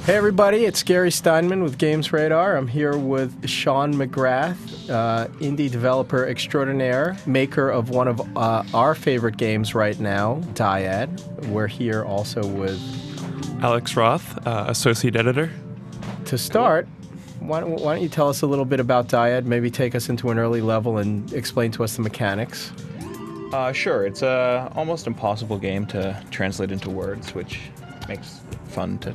Hey everybody, it's Gary Steinman with Games Radar. I'm here with Shawn McGrath, indie developer extraordinaire, maker of one of our favorite games right now, Dyad. We're here also with Alex Roth, associate editor. To start, why don't you tell us a little bit about Dyad, maybe take us into an early level and explain to us the mechanics. Sure. It's a almost impossible game to translate into words, which makes fun to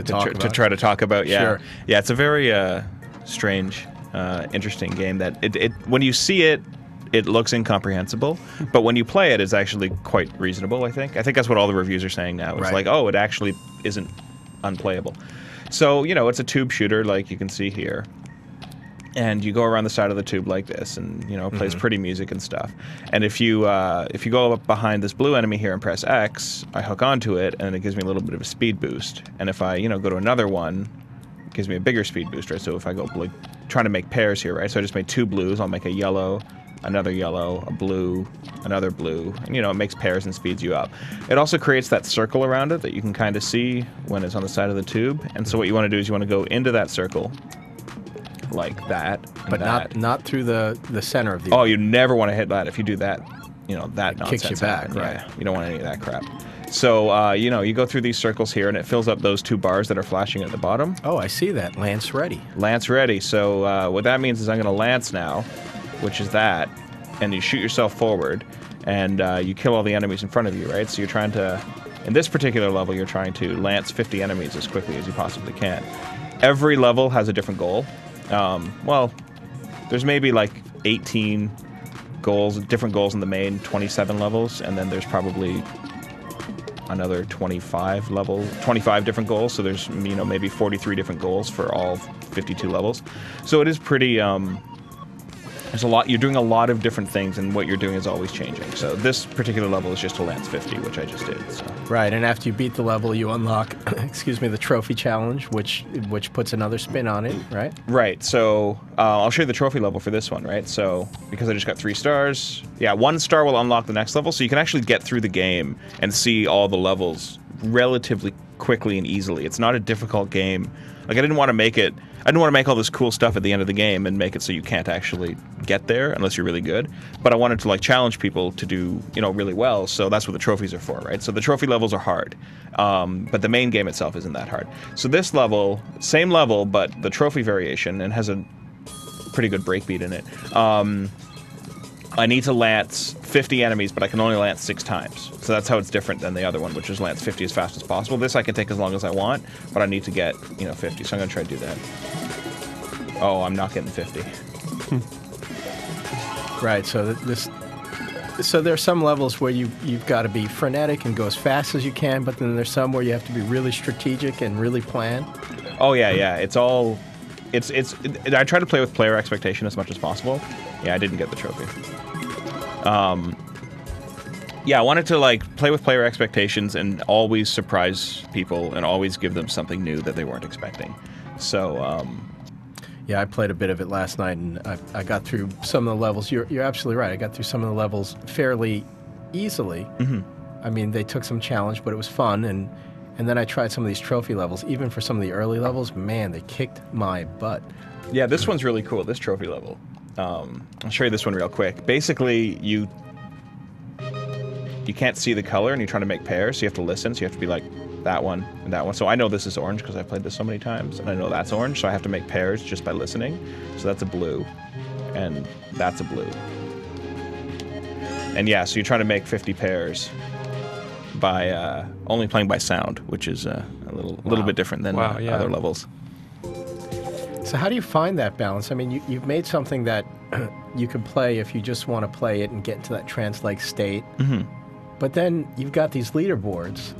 try to talk about. Yeah, Sure. Yeah. It's a very strange, interesting game that it when you see it, it looks incomprehensible, but when you play it, it's actually quite reasonable. I think that's what all the reviews are saying now. It's Right. like, oh, it actually isn't unplayable. So it's a tube shooter, like you can see here. And you go around the side of the tube like this, and it plays pretty music and stuff. And if you go up behind this blue enemy here and press X, I hook onto it, and it gives me a little bit of a speed boost. And if I go to another one, it gives me a bigger speed boost, right? So if I go trying to make pairs here, right? So I just made two blues. I'll make a yellow, another yellow, a blue, another blue, and it makes pairs and speeds you up. It also creates that circle around it that you can kind of see when it's on the side of the tube. And so what you want to do is you want to go into that circle. Like that, But not through the center of the... Oh, you never want to hit that. If you do that, that nonsense kicks you back, happens. right. Yeah, you don't want any of that crap. So, you go through these circles here, and it fills up those two bars that are flashing at the bottom. Oh, I see that. Lance ready. Lance ready. So what that means is I'm going to lance now, which is that, and you shoot yourself forward, and you kill all the enemies in front of you, right? So you're trying to, in this particular level, you're trying to lance 50 enemies as quickly as you possibly can. Every level has a different goal. Well, there's maybe like 18 goals, different goals in the main 27 levels, and then there's probably another 25 different goals. So there's maybe 43 different goals for all 52 levels. So it is pretty. There's a lot. You're doing a lot of different things, and what you're doing is always changing. So this particular level is just to lance 50, which I just did. So. Right, and after you beat the level, you unlock, the trophy challenge, which puts another spin on it, right? Right. So I'll show you the trophy level for this one, right? So because I just got 3 stars, yeah, 1 star will unlock the next level, so you can actually get through the game and see all the levels relatively quickly and easily. It's not a difficult game. Like I didn't want to make all this cool stuff at the end of the game and make it so you can't actually get there unless you're really good. But I wanted to challenge people to do really well. So that's what the trophies are for, right? So the trophy levels are hard, but the main game itself isn't that hard. So this level, same level, but the trophy variation, and has a pretty good breakbeat in it. I need to lance 50 enemies, but I can only lance 6 times. So that's how it's different than the other one, which is lance 50 as fast as possible. This I can take as long as I want, but I need to get 50. So I'm going to try to do that. Oh, I'm not getting 50. Right. So So there are some levels where you've got to be frenetic and go as fast as you can, but then there's some where you have to be really strategic and really plan. Oh yeah. It's all. I try to play with player expectation as much as possible. Yeah, I didn't get the trophy. Yeah, I wanted to play with player expectations and always surprise people and always give them something new that they weren't expecting. So. Yeah, I played a bit of it last night, and I got through some of the levels. You're absolutely right. I got through some of the levels fairly easily. Mm-hmm. I mean, they took some challenge, but it was fun. And then I tried some of these trophy levels. Even for some of the early levels, man, they kicked my butt. Yeah, this one's really cool, this trophy level. I'll show you this one real quick. Basically, you can't see the color, and you're trying to make pairs, so you have to listen. So you have to be like, that one and that one. So I know this is orange because I've played this so many times, and I know that's orange, so I have to make pairs just by listening. So that's a blue, and that's a blue. And yeah, so you're trying to make 50 pairs by only playing by sound, which is a little bit different than other levels. So how do you find that balance? I mean, you've made something that you can play if you just want to play it and get into that trance-like state. Mm-hmm. But then you've got these leaderboards,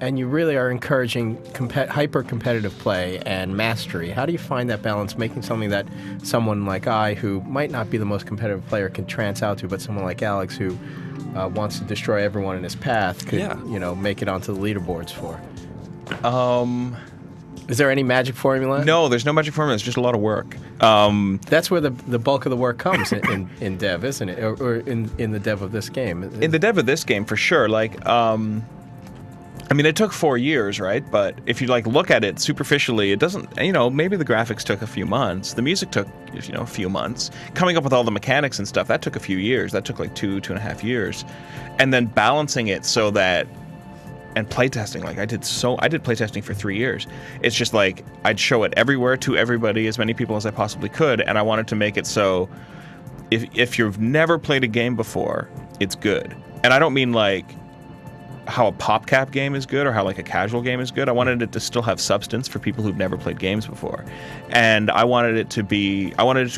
and you really are encouraging hyper-competitive play and mastery. How do you find that balance, making something that someone like I, who might not be the most competitive player, can trance out to, but someone like Alex, who wants to destroy everyone in his path, could make it onto the leaderboards for? Is there any magic formula? No, there's no magic formula. It's just a lot of work. That's where the bulk of the work comes in dev, isn't it? Or in the dev of this game. In the dev of this game, for sure. I mean, it took 4 years, right? But if you like look at it superficially, it doesn't. You know, maybe the graphics took a few months. The music took, you know, a few months. Coming up with all the mechanics and stuff, that took a few years. That took like 2.5 years, and then balancing it so that. And playtesting, like I did playtesting for 3 years. It's just like I'd show it everywhere to everybody, as many people as I possibly could, and I wanted to make it so if you've never played a game before, it's good. And I don't mean like how a PopCap game is good or how like a casual game is good. I wanted it to still have substance for people who've never played games before. And I wanted it to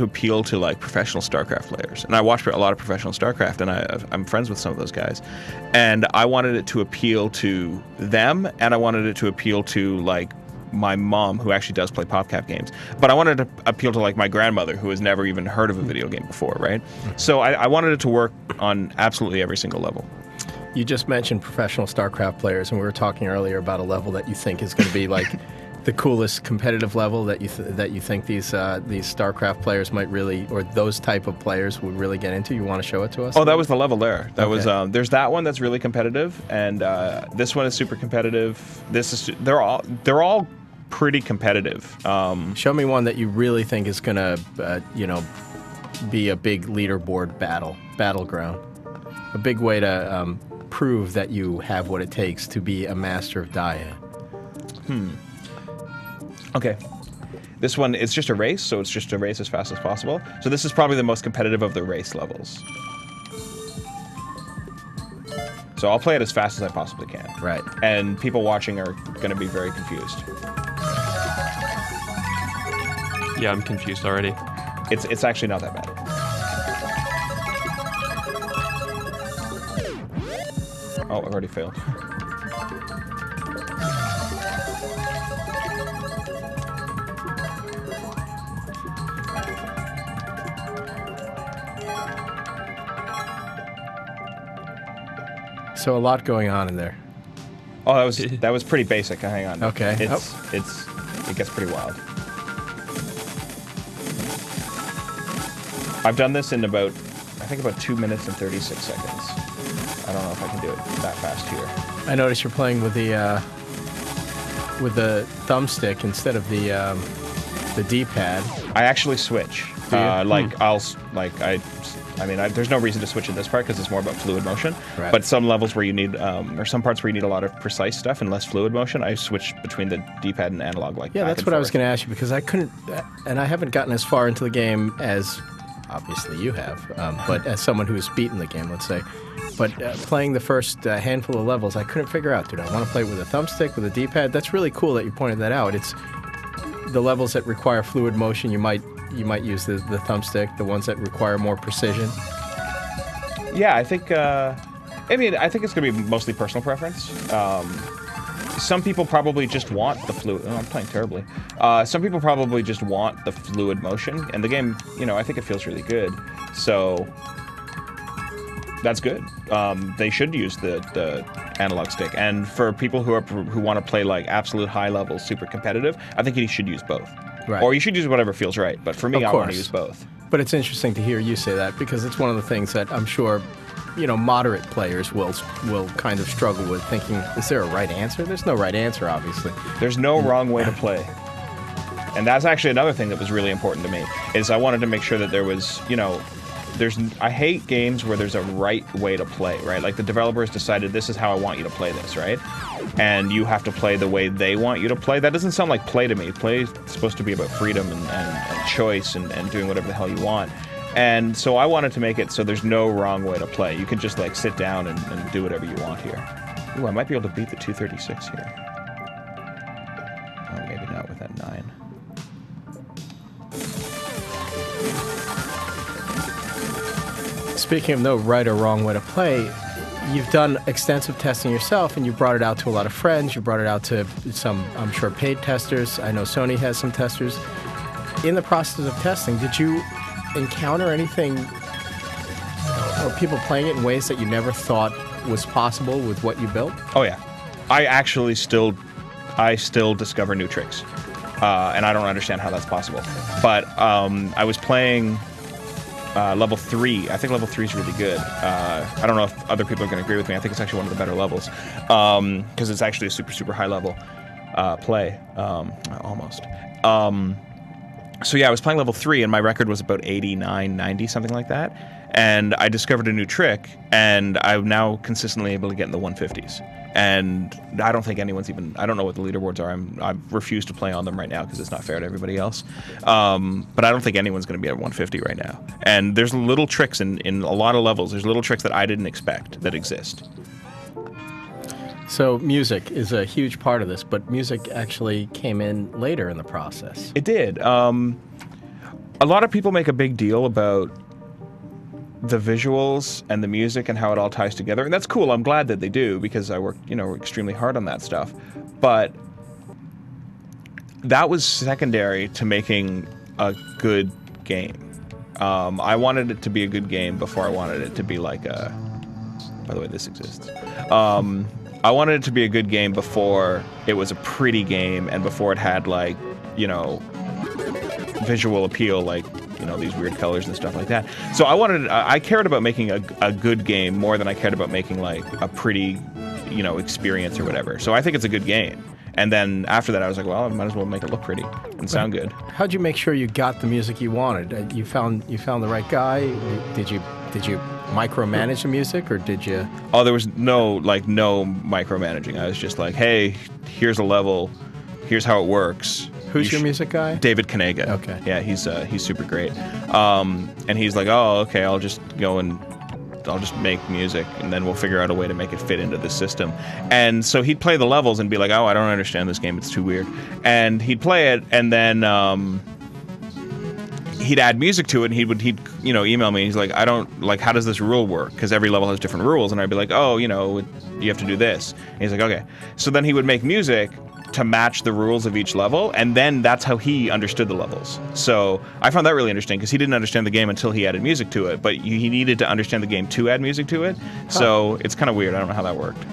appeal to like professional StarCraft players. And I watched a lot of professional StarCraft, and I'm friends with some of those guys. And I wanted it to appeal to them, and I wanted it to appeal to like my mom, who actually does play PopCap games. But I wanted to appeal to like my grandmother, who has never even heard of a video game before, right? So I wanted it to work on absolutely every single level. You just mentioned professional StarCraft players, and we were talking earlier about a level that you think is going to be like the coolest competitive level that you think these StarCraft players might really, or those type of players would really get into. You want to show it to us? Oh, that was the level there. That was there's that one that's really competitive, and this one is super competitive. They're all pretty competitive. Show me one that you really think is going to be a big leaderboard battleground, a big way to prove that you have what it takes to be a master of Dyad. Okay. This one, it's just a race, so it's just a race as fast as possible. So this is probably the most competitive of the race levels. So I'll play it as fast as I possibly can. Right. And people watching are going to be very confused. Yeah, I'm confused already. It's actually not that bad. Oh, I've already failed. So a lot going on in there. Oh, that was pretty basic. Hang on. Okay. It gets pretty wild. I've done this in about 2 minutes and 36 seconds. I don't know if I can do it that fast here. I noticed you're playing with the thumbstick instead of the D-pad. I actually switch. There's no reason to switch in this part because it's more about fluid motion. Right. But some levels where you need, or some parts where you need a lot of precise stuff and less fluid motion, I switch between the D-pad and analog. Yeah, that's what I was going to ask you, because I couldn't, and I haven't gotten as far into the game as obviously you have, but as someone who's beaten the game, let's say. But playing the first handful of levels, I couldn't figure out, dude, I want to play with a thumbstick, with a D-pad. That's really cool that you pointed that out. It's the levels that require fluid motion, you might use the thumbstick. The ones that require more precision. Yeah, I think it's going to be mostly personal preference. Some people probably just want the fluid. Oh, I'm playing terribly. Some people probably just want the fluid motion, and the game, I think it feels really good. So that's good. They should use the analog stick. And for people who want to play like absolute high level, super competitive, I think you should use both. Right. Or you should use whatever feels right. But for me, I want to use both. But it's interesting to hear you say that, because it's one of the things that I'm sure, moderate players will kind of struggle with, thinking, is there a right answer? There's no right answer, obviously. There's no wrong way to play. And that's actually another thing that was really important to me, is I wanted to make sure that there was, I hate games where there's a right way to play, right? Like the developers decided, this is how I want you to play this, right? And you have to play the way they want you to play. That doesn't sound like play to me. Play is supposed to be about freedom and choice and doing whatever the hell you want. And so I wanted to make it so there's no wrong way to play. You can just like sit down and do whatever you want here. Ooh, I might be able to beat the 236 here. Oh, maybe not with that 9. Speaking of no right or wrong way to play, you've done extensive testing yourself, and you brought it out to a lot of friends. You brought it out to some, I'm sure, paid testers. I know Sony has some testers. In the process of testing, did you encounter anything, or people playing it in ways that you never thought was possible with what you built? Oh yeah, I still discover new tricks, and I don't understand how that's possible. But I was playing level 3. I think level 3 is really good. I don't know if other people are going to agree with me. I think it's actually one of the better levels because it's actually a super, super high level play, almost. So yeah, I was playing level 3, and my record was about 89, 90, something like that. And I discovered a new trick, and I'm now consistently able to get in the 150s. And I don't think anyone's even... I don't know what the leaderboards are. I refuse to play on them right now because it's not fair to everybody else. But I don't think anyone's going to be at 150 right now. And there's little tricks in a lot of levels. There's little tricks that I didn't expect that exist. So music is a huge part of this, but music actually came in later in the process. It did. A lot of people make a big deal about the visuals and the music and how it all ties together, and that's cool. I'm glad that they do because I worked, extremely hard on that stuff. But that was secondary to making a good game. I wanted it to be a good game before I wanted it to be like a... By the way, this exists. I wanted it to be a good game before it was a pretty game and before it had, like, visual appeal, like, these weird colors and stuff like that. So I cared about making a good game more than I cared about making, like, a pretty, experience or whatever. So I think it's a good game. And then after that, I was like, well, I might as well make it look pretty and sound good. How'd you make sure you got the music you wanted? You found the right guy? Did you micromanage the music, or did you? Oh, there was no micromanaging. I was just like, hey, here's a level, here's how it works. Who's your music guy? David Kanega. Okay. Yeah, he's super great. And he's like, oh, okay, I'll just make music, and then we'll figure out a way to make it fit into the system. And so he'd play the levels and be like, oh, I don't understand this game, it's too weird. And he'd play it, and then he'd add music to it, and he'd email me, and he's like, how does this rule work? Because every level has different rules. And I'd be like, oh, you have to do this. And he's like, okay. So then he would make music to match the rules of each level, and then that's how he understood the levels. So I found that really interesting because he didn't understand the game until he added music to it, but he needed to understand the game to add music to it. So it's kind of weird. I don't know how that worked.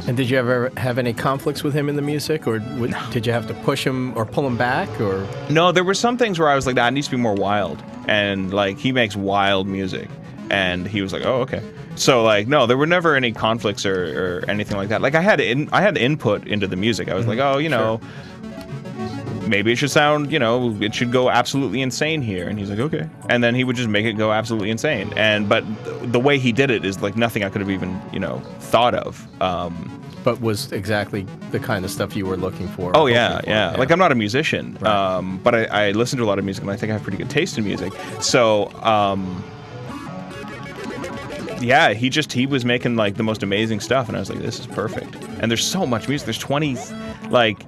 And did you ever have any conflicts with him in the music, or did you have to push him or pull him back, or? No, there were some things where I was like, that needs to be more wild, and like he makes wild music, and he was like, oh, okay. So like, no, there were never any conflicts or anything like that. Like I had input into the music. I was like, oh, sure, maybe it should sound, it should go absolutely insane here. And he's like, okay. And then he would just make it go absolutely insane. But the way he did it is like nothing I could have even, thought of. But was exactly the kind of stuff you were looking for. Oh, yeah. Like, I'm not a musician, right. But I listen to a lot of music, and I think I have pretty good taste in music. So, yeah, he was making, like, the most amazing stuff, and I was like, this is perfect. And there's so much music. There's 20, like...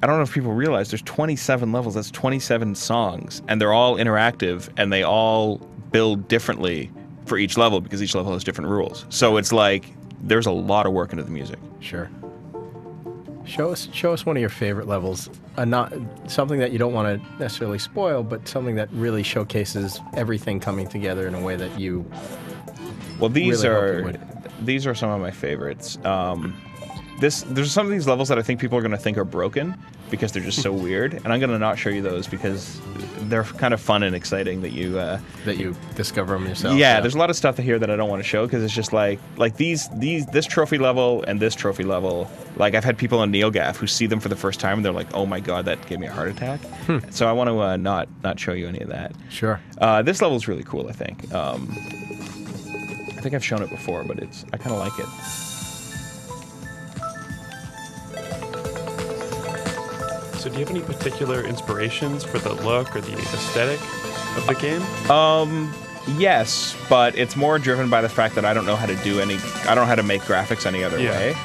I don't know if people realize there's 27 levels. That's 27 songs, and they're all interactive, and they all build differently for each level because each level has different rules. So it's like there's a lot of work into the music. Sure. Show us one of your favorite levels. Not something that you don't want to necessarily spoil, but something that really showcases everything coming together in a way that you. Well, these are some of my favorites. There's some of these levels that I think people are going to think are broken because they're just so weird, and I'm going to not show you those because they're kind of fun and exciting that you discover them yourself. Yeah, there's a lot of stuff here that I don't want to show because it's just like this trophy level and this trophy level. Like I've had people on NeoGAF who see them for the first time and they're like, "Oh my god, that gave me a heart attack." So I want to not show you any of that. Sure. This level's really cool. I think. I think I've shown it before, but I kind of like it. So do you have any particular inspirations for the look or the aesthetic of the game? Yes, but it's more driven by the fact that I don't know how to make graphics any other way.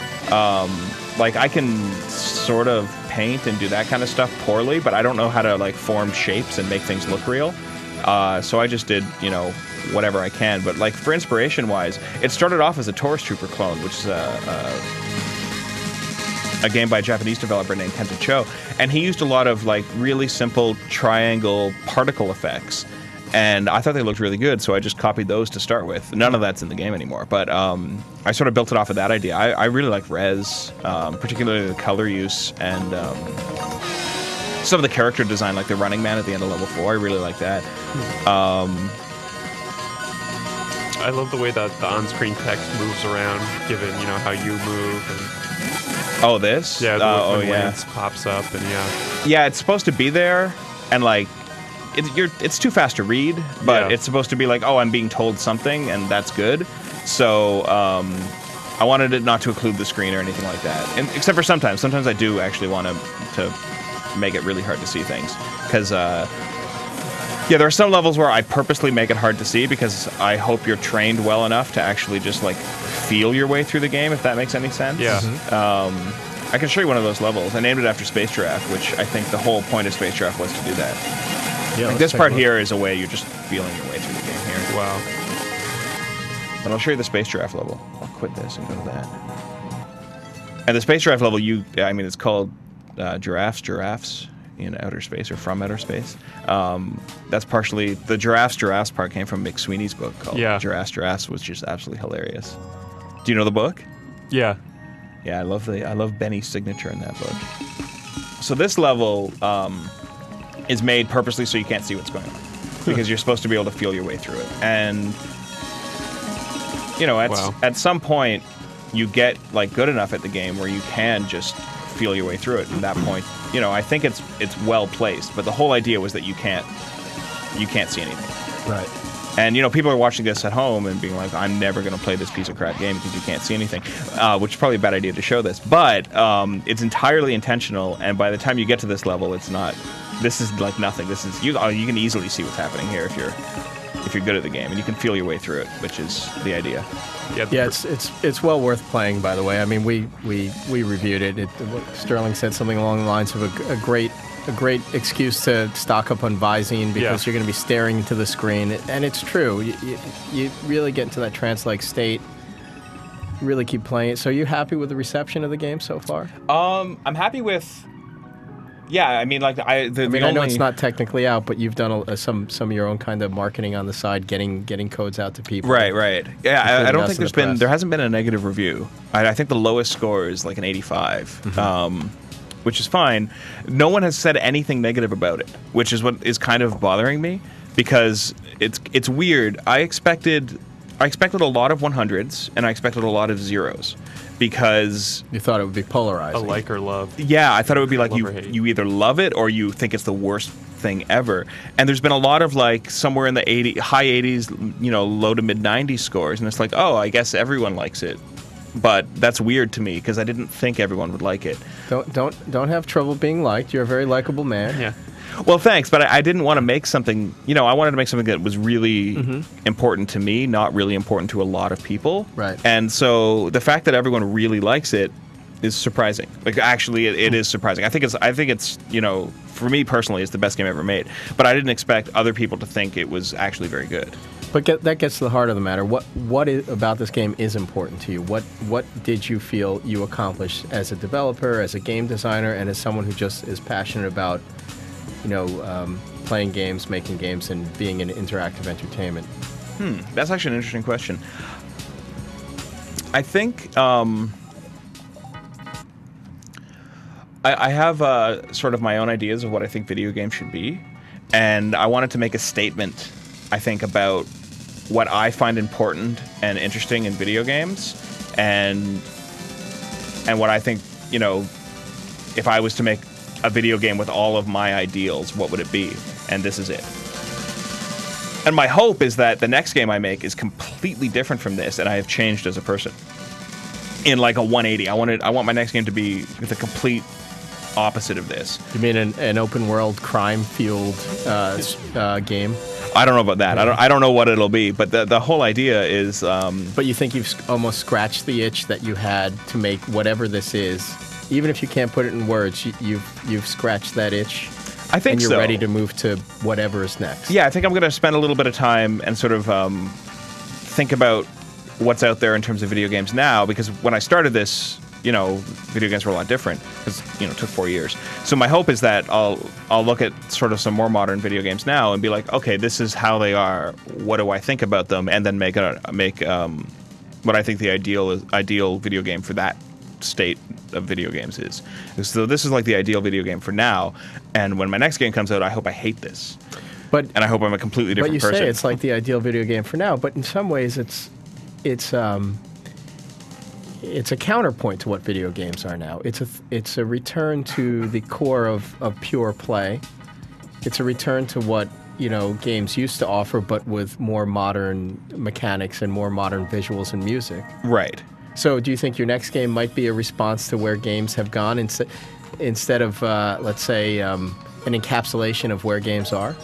Like I can sort of paint and do that kind of stuff poorly, but I don't know how to like form shapes and make things look real. So I just did, whatever I can. But like for inspiration wise, it started off as a Taurus Trooper clone, which is a game by a Japanese developer named Kenta Cho, and he used a lot of like really simple triangle particle effects, and I thought they looked really good, so I just copied those to start with. None of that's in the game anymore, but I sort of built it off of that idea. I really like res, particularly the color use, and Some of the character design, like the Running Man at the end of level 4, I really like that. I love the way that the on-screen text moves around, given how you move. And oh, this? yeah, when Lance pops up, and yeah, it's supposed to be there, and like it's too fast to read, but it's supposed to be like, oh, I'm being told something, and that's good. So I wanted it not to occlude the screen or anything like that, and except for sometimes I do actually want to make it really hard to see things, because yeah, there are some levels where I purposely make it hard to see because I hope you're trained well enough to actually just like feel your way through the game, if that makes any sense. Yeah. I can show you one of those levels. I named it after Space Giraffe, which I think the whole point of Space Giraffe was to do that. Yeah, like this part here is a way you're just feeling your way through the game here. Wow. And I'll show you the Space Giraffe level. I'll quit this and go to that. And the Space Giraffe level, it's called Giraffes in Outer Space, or From Outer Space. That's partially the Giraffes part came from McSweeney's book called Giraffes, which is absolutely hilarious. Do you know the book? Yeah. Yeah, I love Benny's signature in that book. So this level is made purposely so you can't see what's going on, because you're supposed to be able to feel your way through it. And at some point you get like good enough at the game where you can just feel your way through it. And at that point, I think it's well placed. But the whole idea was that you can't see anything. Right. And people are watching this at home and being like, I'm never going to play this piece of crap game because you can't see anything, which is probably a bad idea to show this. But it's entirely intentional. And by the time you get to this level, it's not. This is like nothing. This is you can easily see what's happening here if you're good at the game, and you can feel your way through it, which is the idea. Yeah, it's well worth playing. By the way, I mean we reviewed it. Sterling said something along the lines of a great excuse to stock up on Visine, because you're going to be staring into the screen, and it's true. You really get into that trance-like state. Really keep playing it. So, are you happy with the reception of the game so far? I'm happy with. Yeah, I mean, like I know it's not technically out, but you've done some of your own kind of marketing on the side, getting codes out to people. Right. Yeah, I don't think there hasn't been a negative review. I think the lowest score is like an 85, which is fine. No one has said anything negative about it, which is what is kind of bothering me, because it's weird. I expected a lot of 100s and I expected a lot of 0s. Because you thought it would be polarizing. A like or love. Yeah, I thought it would be like you either love it or you think it's the worst thing ever. And there's been a lot of like somewhere in the high 80s, low to mid 90s scores, and it's like, oh, I guess everyone likes it. But that's weird to me because I didn't think everyone would like it. Don't have trouble being liked. You're a very likable man. Yeah. Well, thanks, but I didn't want to make something, I wanted to make something that was really important to me, not really important to a lot of people. Right. And so the fact that everyone really likes it is surprising. Like, actually, it is surprising. I think it's, for me personally, it's the best game ever made. But I didn't expect other people to think it was actually very good. But that gets to the heart of the matter. What about this game is important to you? What did you feel you accomplished as a developer, as a game designer, and as someone who just is passionate about playing games, making games, and being in interactive entertainment? That's actually an interesting question. I think I have sort of my own ideas of what I think video games should be, and I wanted to make a statement, I think, about what I find important and interesting in video games, and what I think, if I was to make a video game with all of my ideals, what would it be? And this is it. And my hope is that the next game I make is completely different from this, and I have changed as a person in like a 180. I want my next game to be the complete opposite of this. You mean an open world crime fueled game? I don't know about that. I don't know what it'll be, but the whole idea is. But you think you've almost scratched the itch that you had to make whatever this is. Even if you can't put it in words, you've scratched that itch. I think so. And you're ready to move to whatever is next. Yeah, I think I'm going to spend a little bit of time and sort of think about what's out there in terms of video games now, because when I started this, video games were a lot different, because, it took 4 years. So my hope is that I'll look at sort of some more modern video games now and be like, okay, this is how they are. What do I think about them? And then make what I think the ideal video game for that state of video games is. So this is like the ideal video game for now. And when my next game comes out, I hope I hate this. And I hope I'm a completely different person. But you say it's like the ideal video game for now, but in some ways it's a counterpoint to what video games are now. It's a return to the core of pure play. It's a return to what, you know, games used to offer, but with more modern mechanics and more modern visuals and music. Right. So do you think your next game might be a response to where games have gone instead of, let's say, an encapsulation of where games are?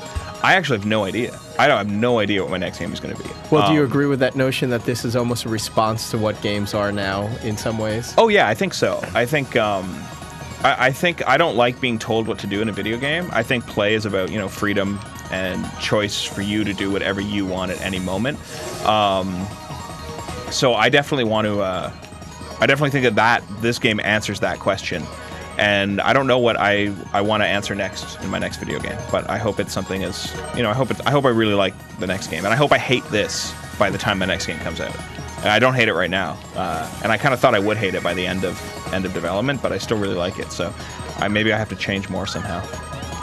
I actually have no idea. I have no idea what my next game is going to be. Well, do you agree with that notion that this is almost a response to what games are now in some ways? Oh, yeah, I think so. I think I don't like being told what to do in a video game. I think play is about, you know, freedom and choice for you to do whatever you want at any moment. So I definitely want to. I definitely think that this game answers that question. And I don't know what I want to answer next in my next video game, but I hope it's something as, you know, I hope I really like the next game, and I hope I hate this by the time my next game comes out. And I don't hate it right now, and I kind of thought I would hate it by the end of development, but I still really like it. So maybe I have to change more somehow.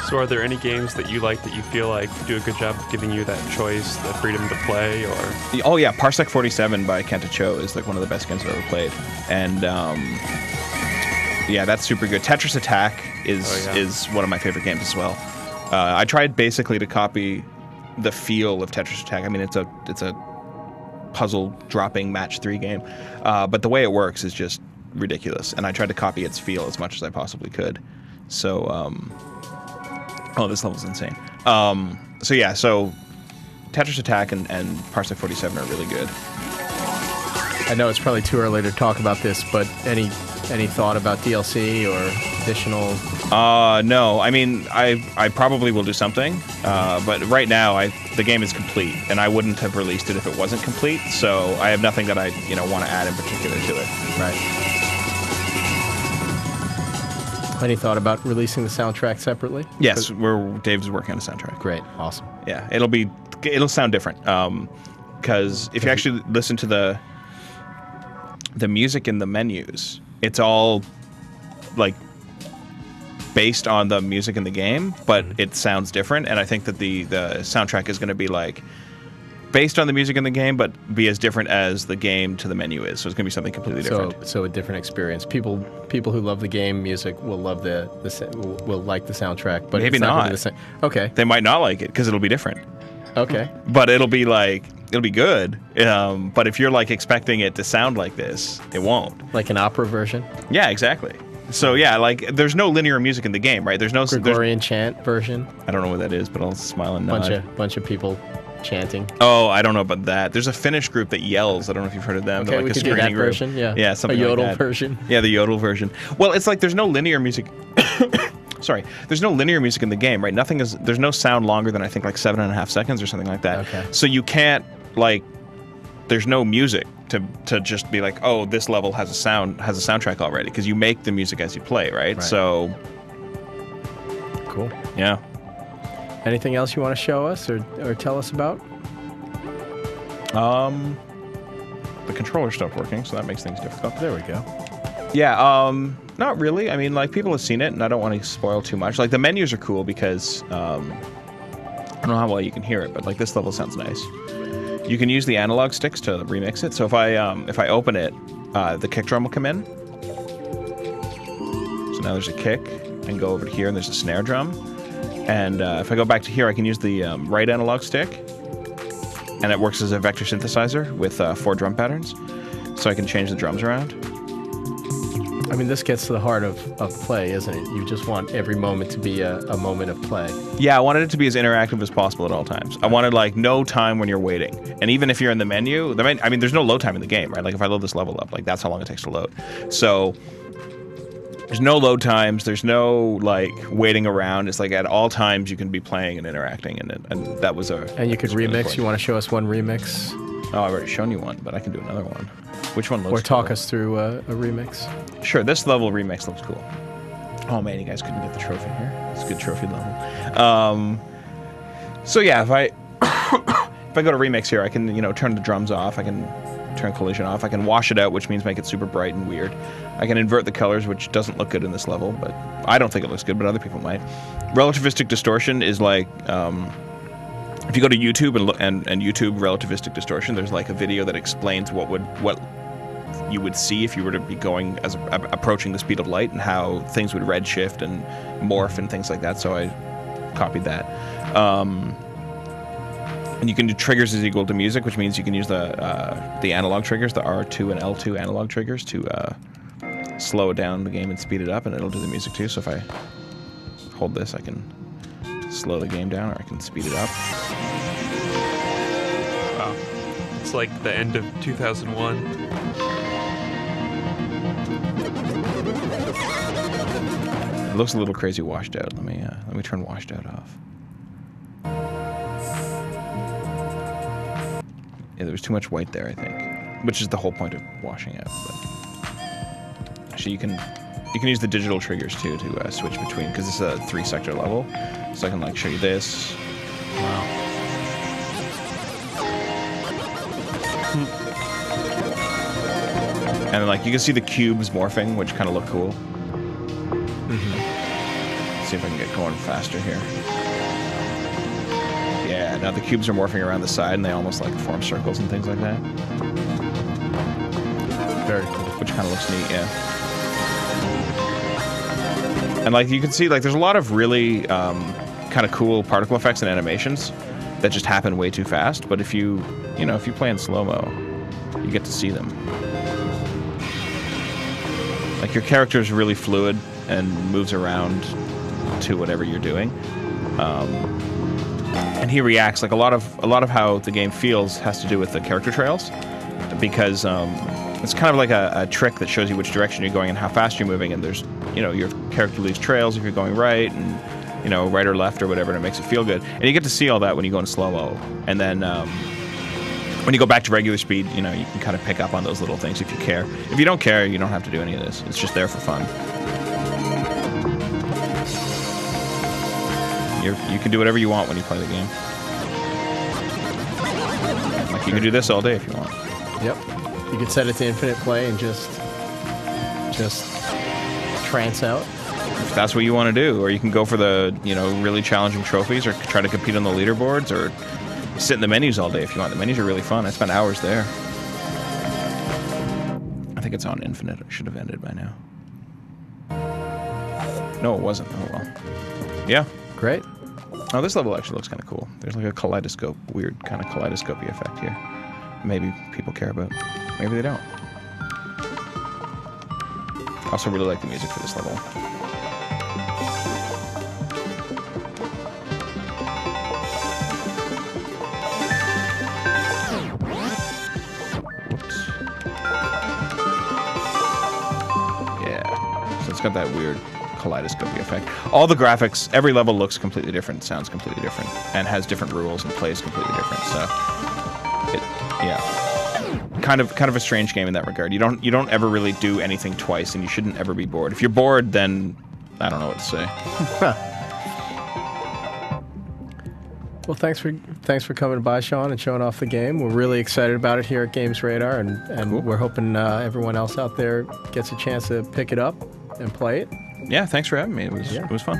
So are there any games that you like that you feel like do a good job of giving you that choice, the freedom to play, or? Oh yeah, Parsec 47 by Kenta Cho is like one of the best games I've ever played, and. Yeah, that's super good. Tetris Attack is one of my favorite games as well. I tried basically to copy the feel of Tetris Attack. I mean, it's a puzzle dropping match 3 game, but the way it works is just ridiculous. And I tried to copy its feel as much as I possibly could. So, oh, this level's insane. So yeah, so Tetris Attack and Parsec 47 are really good. I know it's probably too early to talk about this, but any thought about DLC or additional? No. I mean, I probably will do something, but right now the game is complete, and I wouldn't have released it if it wasn't complete. So I have nothing that I want to add in particular to it. Right. Any thought about releasing the soundtrack separately? Yes, Dave's working on a soundtrack. Great, awesome. Yeah, it'll sound different, because if you actually listen to the music in the menus, it's all like based on the music in the game, but it sounds different. And I think that the soundtrack is going to be like based on the music in the game, but be as different as the game to the menu is. So it's going to be something completely different. So a different experience. People who love the game music will love will like the soundtrack, but maybe it's not. not. Okay. They might not like it because it'll be different. Okay. But it'll be good. But if you're like expecting it to sound like this, it won't. Like an opera version? Yeah, exactly. So yeah, like there's no linear music in the game, right? There's no Gregorian chant version. I don't know what that is, but I'll smile and nod. Bunch of people chanting. Oh, I don't know about that. There's a Finnish group that yells. I don't know if you've heard of them. Okay, They're like we a could do that group. version. Yeah, something a yodel like that. version. Yeah, the yodel version. Well, it's like there's no linear music. Sorry, there's no linear music in the game, right? There's no sound longer than I think like 7.5 seconds or something like that. Okay. So you can't there's no music to just be like, oh, this level has a soundtrack already, because you make the music as you play, right? So cool. Yeah. Anything else you want to show us or tell us about? The controller stopped working, so that makes things difficult. There we go. Yeah, not really. I mean, like, people have seen it, and I don't want to spoil too much. Like, the menus are cool because, I don't know how well you can hear it, but, like, this level sounds nice. You can use the analog sticks to remix it. So if I open it, the kick drum will come in. So now there's a kick. I can go over to here, and there's a snare drum. And if I go back to here, I can use the right analog stick, and it works as a vector synthesizer with 4 drum patterns. So I can change the drums around. I mean, this gets to the heart of play, isn't it? You just want every moment to be a moment of play. Yeah, I wanted it to be as interactive as possible at all times. I wanted, like, no time when you're waiting. And even if you're in the menu, I mean, there's no load time in the game, right? Like, if I load this level up, like, that's how long it takes to load. So there's no load times. There's no, like, waiting around. It's like at all times you can be playing and interacting, and that was a... And you could remix. Really, you want to show us one remix? Oh, I've already shown you one, but I can do another one. Which one looks Or talk us through a remix. Sure, this level remix looks cool. Oh man, you guys couldn't get the trophy here. It's a good trophy level. So yeah, if I if I go to remix here, I can turn the drums off. I can turn collision off. I can wash it out, which means make it super bright and weird. I can invert the colors, which doesn't look good in this level, but I don't think it looks good, but other people might. Relativistic distortion is like, if you go to YouTube and YouTube relativistic distortion, there's like a video that explains what you would see if you were to be going approaching the speed of light and how things would redshift and morph and things like that. So I copied that. And you can do triggers is equal to music, which means you can use the analog triggers, the R2 and L2 analog triggers, to slow down the game and speed it up, and it'll do the music too. So if I hold this, I can slow the game down, or I can speed it up. Wow. It's like the end of 2001. It looks a little crazy washed out. Let me turn washed out off. Yeah, there was too much white there, I think, which is the whole point of washing out. But actually, you can use the digital triggers too to switch between, because this is a 3-sector level. So I can like show you this. Wow. And then, like, you can see the cubes morphing, which kind of look cool. See if I can get going faster here. Yeah, now the cubes are morphing around the side, and they almost like form circles and things like that. Very cool. Which kind of looks neat, yeah. And like you can see, like there's a lot of really kind of cool particle effects and animations that just happen way too fast. But if you play in slow-mo, you get to see them. Like your character is really fluid and moves around to whatever you're doing. And he reacts, like a lot of how the game feels has to do with the character trails, because it's kind of like a trick that shows you which direction you're going and how fast you're moving, and there's, your character leaves trails if you're going right, and right or left or whatever, and it makes it feel good. And you get to see all that when you go in slow-mo. And then when you go back to regular speed, you can kind of pick up on those little things if you care. If you don't care, you don't have to do any of this. It's just there for fun. You can do whatever you want when you play the game. Like you can do this all day if you want. Yep. You could set it to infinite play and just trance out. If that's what you want to do, or you can go for the really challenging trophies, or try to compete on the leaderboards, or sit in the menus all day if you want. The menus are really fun. I spent hours there. I think it's on infinite. I should have ended by now. No, it wasn't. Oh well. Yeah. Great. Oh, this level actually looks kind of cool. There's like a kaleidoscope, weird kind of kaleidoscopy effect here. Maybe people care about. Maybe they don't. I also really like the music for this level. Whoops. Yeah. So it's got that weird kaleidoscopy effect. All the graphics, every level looks completely different, sounds completely different, and has different rules and plays completely different. So, yeah, kind of a strange game in that regard. You don't ever really do anything twice, and you shouldn't ever be bored. If you're bored, then I don't know what to say. Well, thanks for coming by, Shawn, and showing off the game. We're really excited about it here at Games Radar, and cool. We're hoping everyone else out there gets a chance to pick it up and play it. Yeah, thanks for having me. It was fun.